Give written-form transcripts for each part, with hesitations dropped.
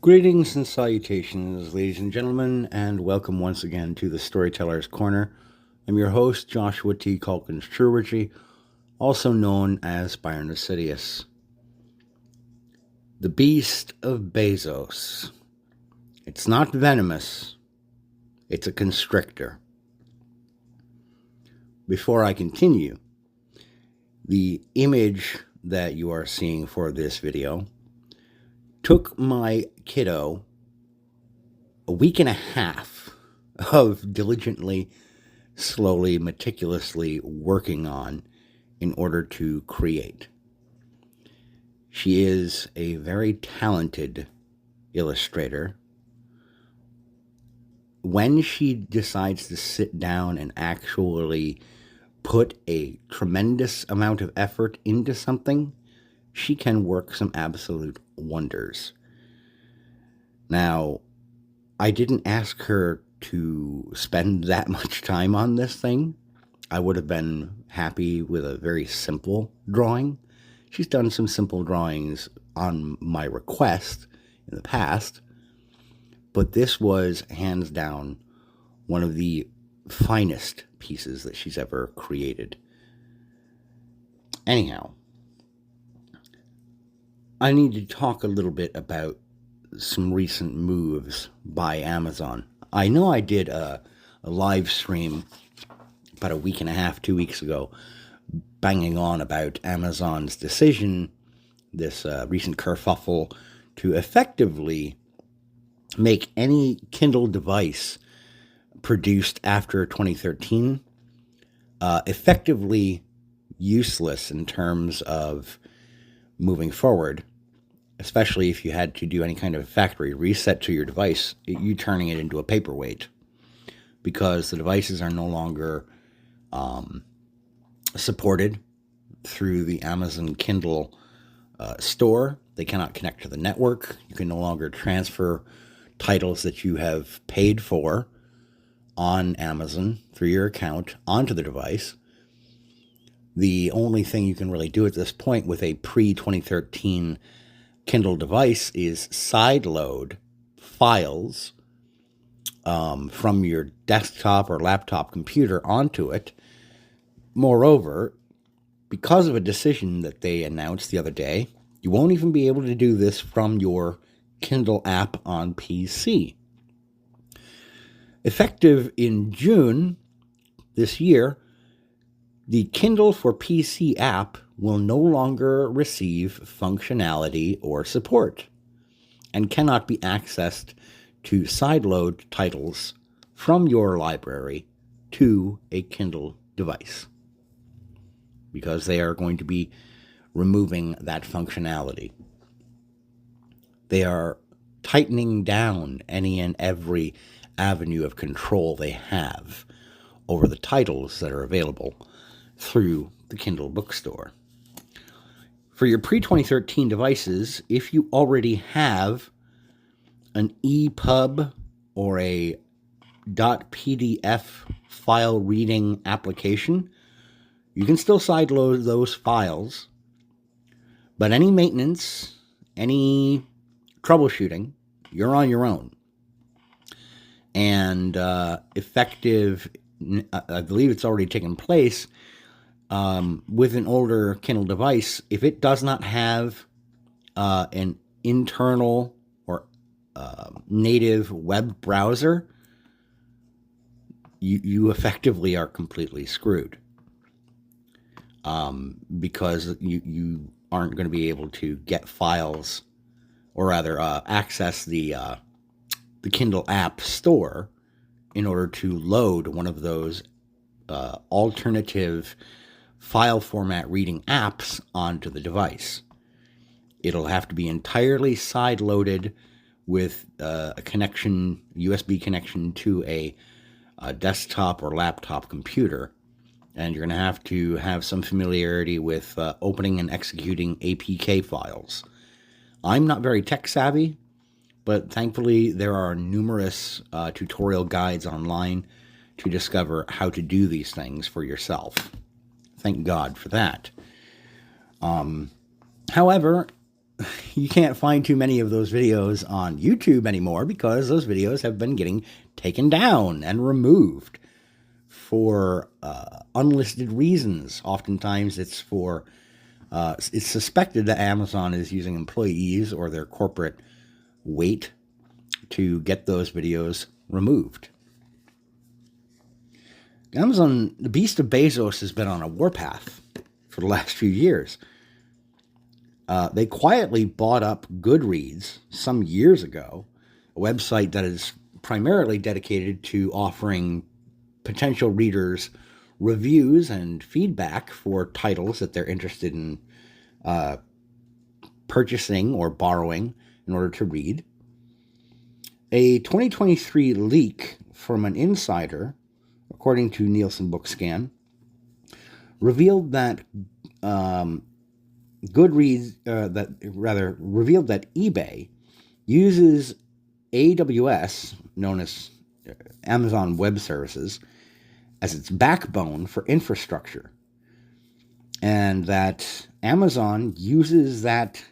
Greetings and salutations, ladies and gentlemen, and welcome once again to the Storyteller's Corner. I'm your host, Joshua T. Calkins Truergy, also known as Byron Assidious. The Beast of Bezos. It's not venomous, it's a constrictor. Before I continue, the image that you are seeing for this video took my kiddo a week and a half of diligently, slowly, meticulously working on in order to create. She is a very talented illustrator. When she decides to sit down and actually put a tremendous amount of effort into something, she can work some absolute wonders. Now, I didn't ask her to spend that much time on this thing. I would have been happy with a very simple drawing. She's done some simple drawings on my request in the past, but this was hands down one of the finest pieces that she's ever created. Anyhow, I need to talk a little bit about some recent moves by Amazon. I know I did a live stream about a week and a half, 2 weeks ago, banging on about Amazon's decision, this recent kerfuffle, to effectively make any Kindle device produced after 2013 effectively useless in terms of moving forward, especially if you had to do any kind of factory reset to your device, you turning it into a paperweight, because the devices are no longer supported through the Amazon Kindle store. They cannot connect to the network. You can no longer transfer titles that you have paid for on Amazon through your account onto the device. The only thing you can really do at this point with a pre-2013 Kindle device is sideload files from your desktop or laptop computer onto it. Moreover, because of a decision that they announced the other day, you won't even be able to do this from your Kindle app on PC. Effective in June this year, the Kindle for PC app will no longer receive functionality or support and cannot be accessed to sideload titles from your library to a Kindle device, because they are going to be removing that functionality. They are tightening down any and every avenue of control they have over the titles that are available through the Kindle bookstore. For your pre-2013 devices, if you already have an EPUB or a .pdf file reading application, you can still sideload those files, but any maintenance, any troubleshooting, you're on your own. And effective, I believe it's already taken place, with an older Kindle device, if it does not have an internal or native web browser, you effectively are completely screwed, because you aren't going to be able to get files, or rather access the Kindle app store in order to load one of those alternative file format reading apps onto the device. It'll have to be entirely side-loaded with a connection, USB connection to a desktop or laptop computer, and you're going to have some familiarity with opening and executing APK files. I'm not very tech savvy, but thankfully there are numerous tutorial guides online to discover how to do these things for yourself. Thank God for that. However, you can't find too many of those videos on YouTube anymore because those videos have been getting taken down and removed for unlisted reasons. Oftentimes it's for it's suspected that Amazon is using employees or their corporate weight to get those videos removed. Amazon, the beast of Bezos, has been on a warpath for the last few years. They quietly bought up Goodreads some years ago, a website that is primarily dedicated to offering potential readers reviews and feedback for titles that they're interested in purchasing or borrowing in order to read. A 2023 leak from an insider, according to Nielsen Bookscan, revealed that revealed that eBay uses AWS, known as Amazon Web Services, as its backbone for infrastructure, and that Amazon uses that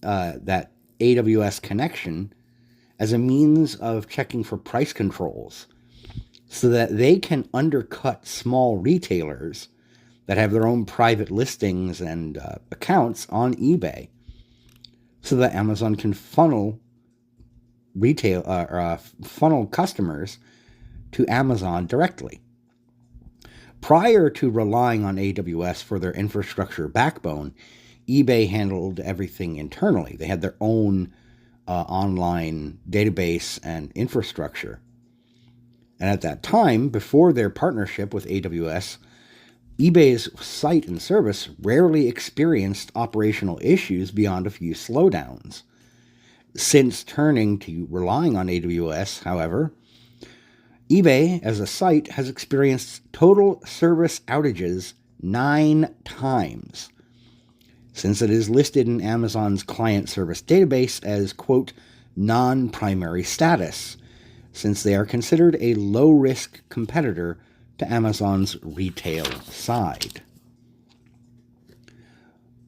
AWS connection as a means of checking for price controls, so that they can undercut small retailers that have their own private listings and accounts on eBay, so that Amazon can funnel customers to Amazon directly. Prior to relying on AWS for their infrastructure backbone, eBay handled everything internally. They had their own online database and infrastructure. And at that time, before their partnership with AWS, eBay's site and service rarely experienced operational issues beyond a few slowdowns. Since turning to relying on AWS, however, eBay as a site has experienced total service outages 9 times, since it is listed in Amazon's client service database as, quote, non-primary status, since they are considered a low-risk competitor to Amazon's retail side.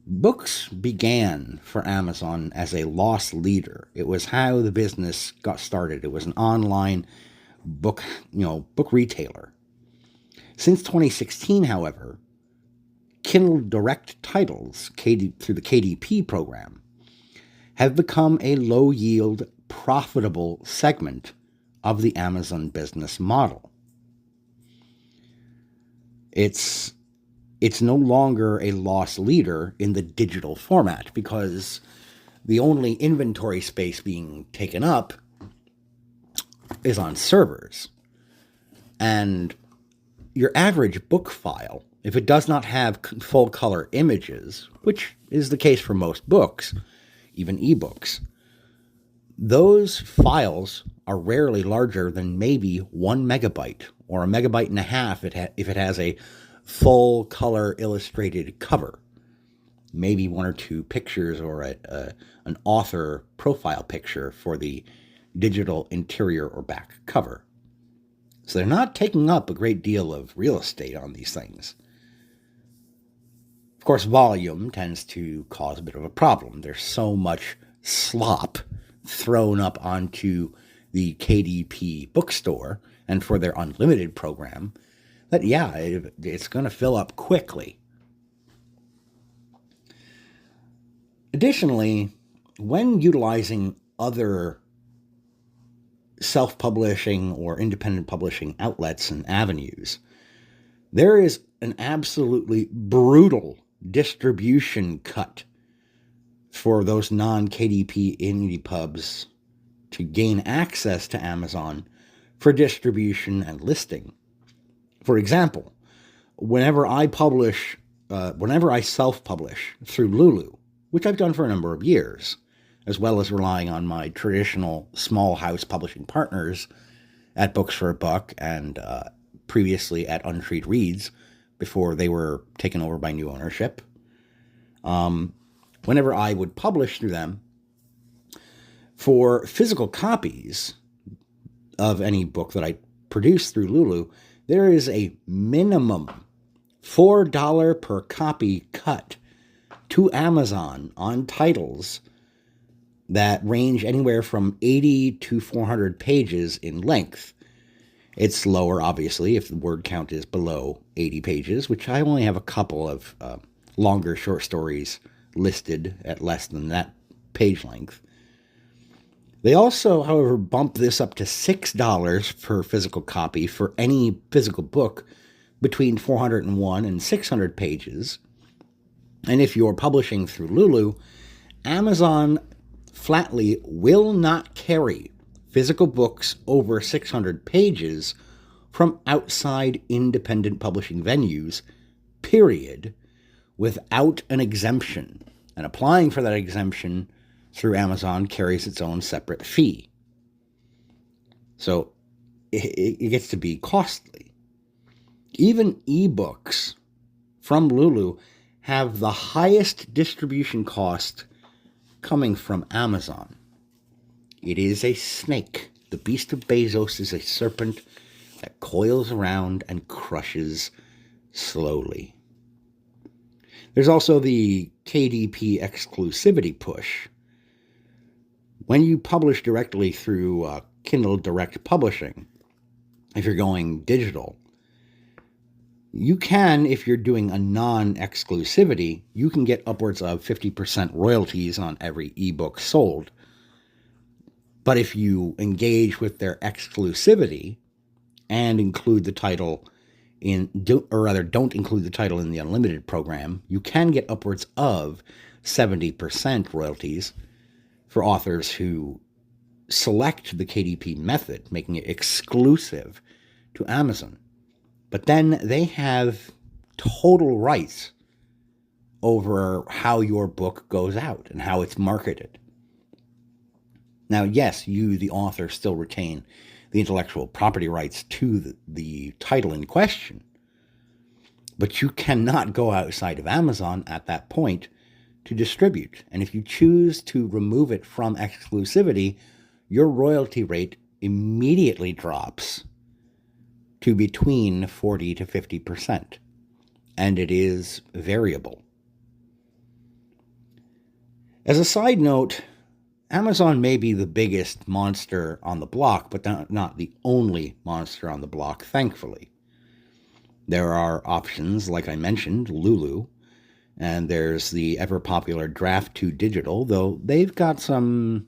Books began for Amazon as a loss leader. It was how the business got started. It was an online book retailer. Since 2016, however, Kindle Direct titles through the KDP program have become a low-yield, profitable segment of the Amazon business model. It's no longer a loss leader in the digital format because the only inventory space being taken up is on servers. And your average book file, if it does not have full color images, which is the case for most books, even ebooks, those files are rarely larger than maybe 1 megabyte or a megabyte and a half if it has a full color illustrated cover, maybe 1 or 2 pictures or an author profile picture for the digital interior or back cover. So they're not taking up a great deal of real estate on these things. Of course, volume tends to cause a bit of a problem. There's so much slop thrown up onto the KDP bookstore and for their unlimited program that, it's going to fill up quickly. Additionally, when utilizing other self-publishing or independent publishing outlets and avenues, there is an absolutely brutal distribution cut for those non-KDP indie pubs to gain access to Amazon for distribution and listing. For example, whenever I self-publish through Lulu, which I've done for a number of years, as well as relying on my traditional small house publishing partners at Books for a Buck and previously at Untreat Reads before they were taken over by new ownership. Whenever I would publish through them, for physical copies of any book that I produce through Lulu, there is a minimum $4 per copy cut to Amazon on titles that range anywhere from 80 to 400 pages in length. It's lower, obviously, if the word count is below 80 pages, which I only have a couple of longer short stories listed at less than that page length. They also, however, bump this up to $6 per physical copy for any physical book between 401 and 600 pages. And if you're publishing through Lulu, Amazon flatly will not carry physical books over 600 pages from outside independent publishing venues, period, without an exemption. And applying for that exemption through Amazon carries its own separate fee. So it gets to be costly. Even ebooks from Lulu have the highest distribution cost coming from Amazon. It is a snake. The beast of Bezos is a serpent that coils around and crushes slowly. There's also the KDP exclusivity push. When you publish directly through Kindle Direct Publishing, if you're going digital, you can, if you're doing a non-exclusivity, you can get upwards of 50% royalties on every ebook sold. But if you engage with their exclusivity and include the title don't include the title in the unlimited program, you can get upwards of 70% royalties for authors who select the KDP method, making it exclusive to Amazon. But then they have total rights over how your book goes out and how it's marketed. Now, yes, you, the author, still retain the intellectual property rights to the title in question, but you cannot go outside of Amazon at that point to distribute. And if you choose to remove it from exclusivity, your royalty rate immediately drops to between 40 to 50%, and it is variable. As a side note, Amazon may be the biggest monster on the block, but not the only monster on the block, thankfully. There are options, like I mentioned, Lulu, and there's the ever-popular Draft2 Digital, though they've got some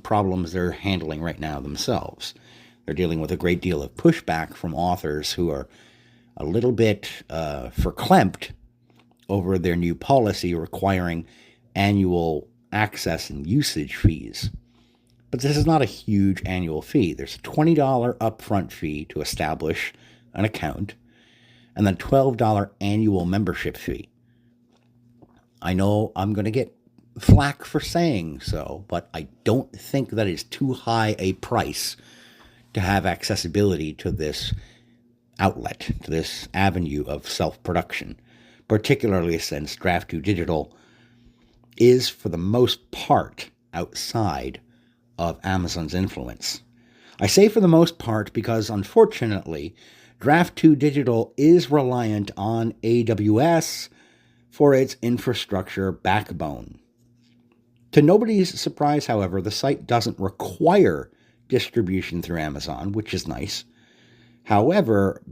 problems they're handling right now themselves. They're dealing with a great deal of pushback from authors who are a little bit verklempt over their new policy requiring annual access and usage fees. But this is not a huge annual fee. There's a $20 upfront fee to establish an account, and then $12 annual membership fee. I know I'm going to get flack for saying so, but I don't think that is too high a price to have accessibility to this outlet, to this avenue of self-production, particularly since Draft2 Digital is, for the most part, outside of Amazon's influence. I say for the most part because, unfortunately, Draft2 Digital is reliant on AWS for its infrastructure backbone. To nobody's surprise, however, the site doesn't require distribution through Amazon, which is nice. However,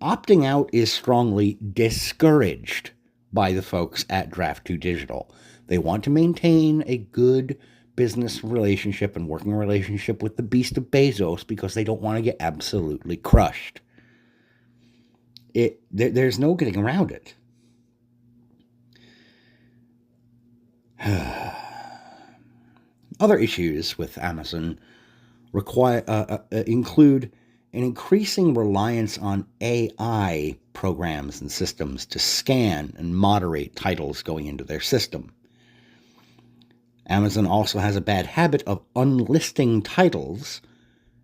opting out is strongly discouraged by the folks at Draft2 Digital. They want to maintain a good business relationship and working relationship with the beast of Bezos because they don't want to get absolutely crushed. There's no getting around it. Other issues with Amazon include an increasing reliance on AI programs and systems to scan and moderate titles going into their system. Amazon also has a bad habit of unlisting titles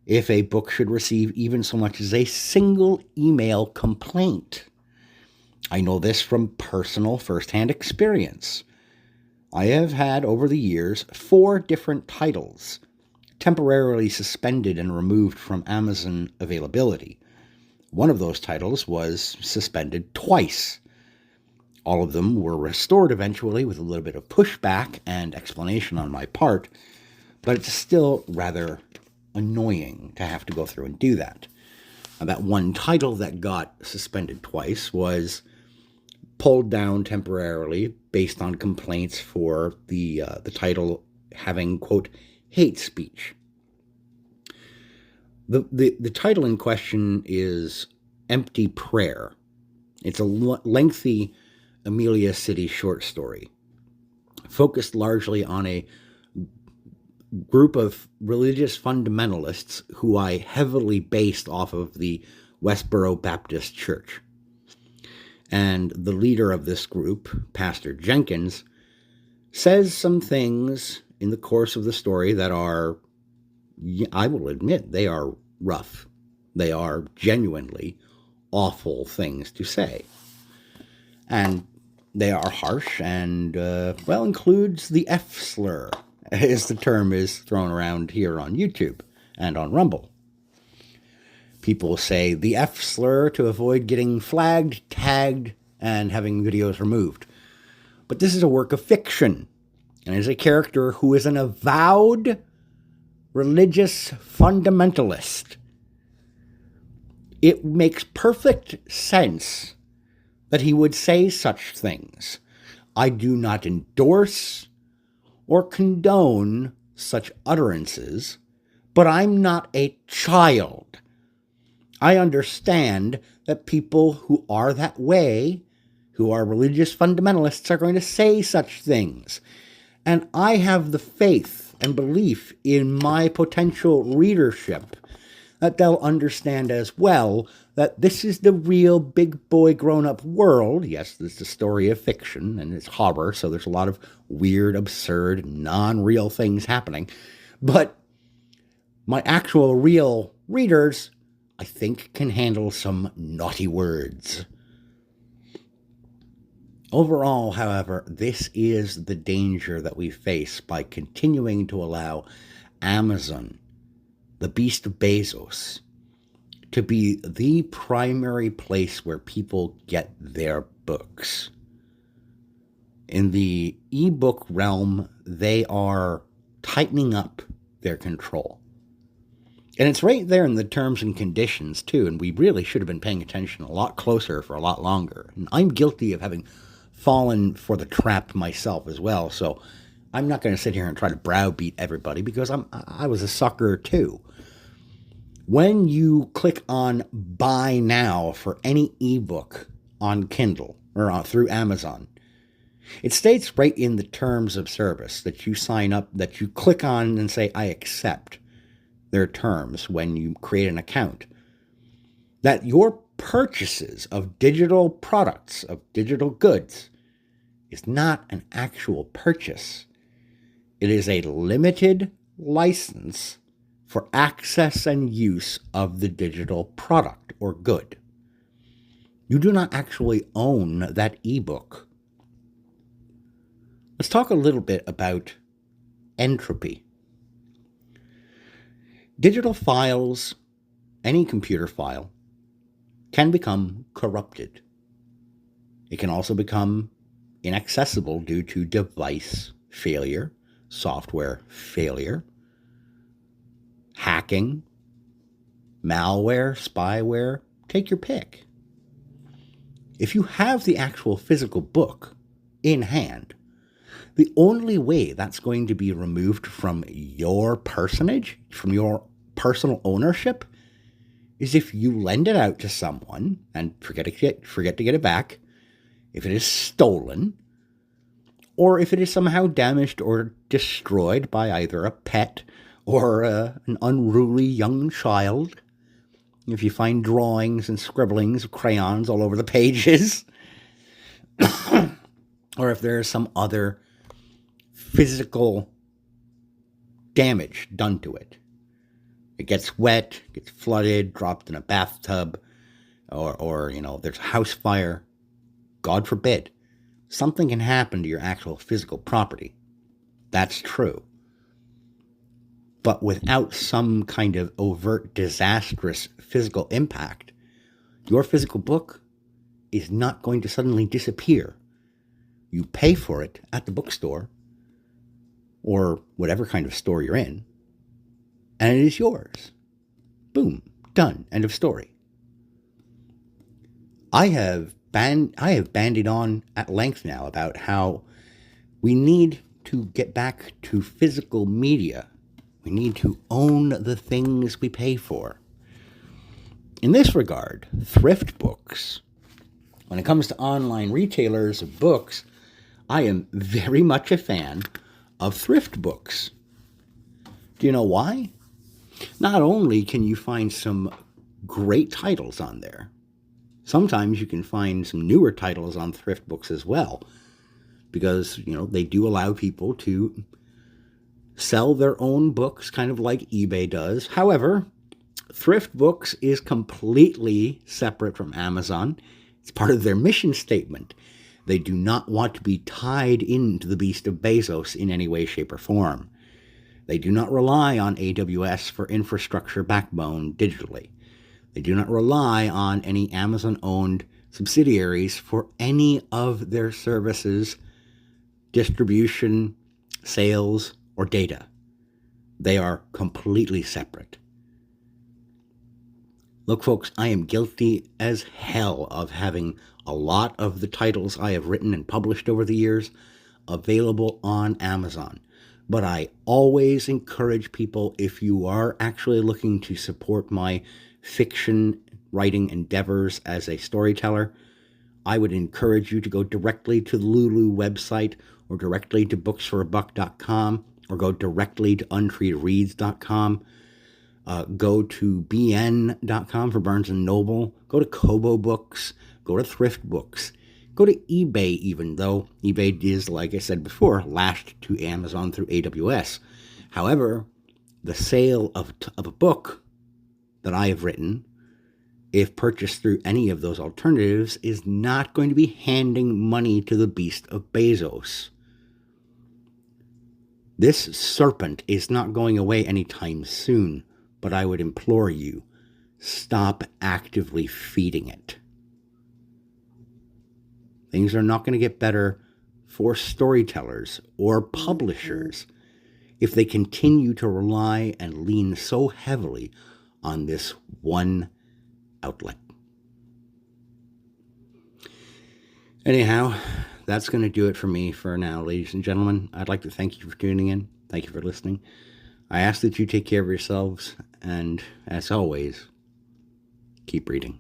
if a book should receive even so much as a single email complaint. I know this from personal first-hand experience. I have had, over the years, 4 different titles temporarily suspended and removed from Amazon availability. One of those titles was suspended twice. All of them were restored eventually with a little bit of pushback and explanation on my part, but it's still rather annoying to have to go through and do that. That one title that got suspended twice was pulled down temporarily based on complaints for the title having, quote, hate speech. The title in question is Empty Prayer. It's a lengthy Amelia City short story, focused largely on a group of religious fundamentalists who I heavily based off of the Westboro Baptist Church. And the leader of this group, Pastor Jenkins, says some things in the course of the story that are, I will admit, they are rough. They are genuinely awful things to say. And they are harsh and, includes the F slur, as the term is thrown around here on YouTube and on Rumble. People say the F slur to avoid getting flagged, tagged, and having videos removed. But this is a work of fiction, and is a character who is an avowed religious fundamentalist. It makes perfect sense that he would say such things. I do not endorse or condone such utterances, but I'm not a child. I understand that people who are that way, who are religious fundamentalists, are going to say such things. And I have the faith and belief in my potential readership that they'll understand as well that this is the real big boy grown-up world. Yes, this is a story of fiction, and it's horror, so there's a lot of weird, absurd, non-real things happening. But my actual real readers, I think, can handle some naughty words. Overall, however, this is the danger that we face by continuing to allow Amazon, the beast of Bezos, to be the primary place where people get their books. In the ebook realm, they are tightening up their control. And it's right there in the terms and conditions, too, and we really should have been paying attention a lot closer for a lot longer. And I'm guilty of having fallen for the trap myself as well, so I'm not going to sit here and try to browbeat everybody because I was a sucker, too. When you click on Buy Now for any ebook on Kindle or through Amazon, it states right in the terms of service that you sign up, that you click on and say, I accept their terms when you create an account, that your purchases of digital products, of digital goods, is not an actual purchase. It is a limited license for access and use of the digital product or good. You do not actually own that ebook. Let's talk a little bit about entropy. Digital files, any computer file, can become corrupted. It can also become inaccessible due to device failure, software failure, hacking, malware, spyware, take your pick. If you have the actual physical book in hand, the only way that's going to be removed from your personage, from your personal ownership, is if you lend it out to someone and forget to get it back, if it is stolen, or if it is somehow damaged or destroyed by either a pet or an unruly young child. If you find drawings and scribblings of crayons all over the pages, or if there is some other physical damage done to it. It gets wet, gets flooded, dropped in a bathtub, or there's a house fire. God forbid. Something can happen to your actual physical property. That's true. But without some kind of overt, disastrous physical impact, your physical book is not going to suddenly disappear You pay for it at the bookstore or whatever kind of store you're in, and it is yours. Boom, done, end of story. I have bandied on at length now about how we need to get back to physical media. We need to own the things we pay for. In this regard, thrift books, when it comes to online retailers of books, I am very much a fan of thrift books. Do you know why? Not only can you find some great titles on there, sometimes you can find some newer titles on thrift books as well, because, they do allow people to sell their own books, kind of like eBay does. However, thrift books is completely separate from Amazon. It's part of their mission statement. They do not want to be tied into the beast of Bezos in any way, shape, or form. They do not rely on AWS for infrastructure backbone digitally. They do not rely on any Amazon-owned subsidiaries for any of their services, distribution, sales, or data. They are completely separate. Look, folks, I am guilty as hell of having a lot of the titles I have written and published over the years available on Amazon. But I always encourage people, if you are actually looking to support my fiction writing endeavors as a storyteller, I would encourage you to go directly to the Lulu website or directly to booksforabuck.com or go directly to untreatedreads.com. Go to bn.com for Barnes & Noble. Go to Kobo Books. Go to Thrift Books. Go to eBay, even though eBay is, like I said before, lashed to Amazon through AWS. However, the sale of a book that I have written, if purchased through any of those alternatives, is not going to be handing money to the beast of Bezos. This serpent is not going away anytime soon, but I would implore you, stop actively feeding it. Things are not going to get better for storytellers or publishers if they continue to rely and lean so heavily on this one outlet. Anyhow, that's going to do it for me for now, ladies and gentlemen. I'd like to thank you for tuning in. Thank you for listening. I ask that you take care of yourselves, and as always, keep reading.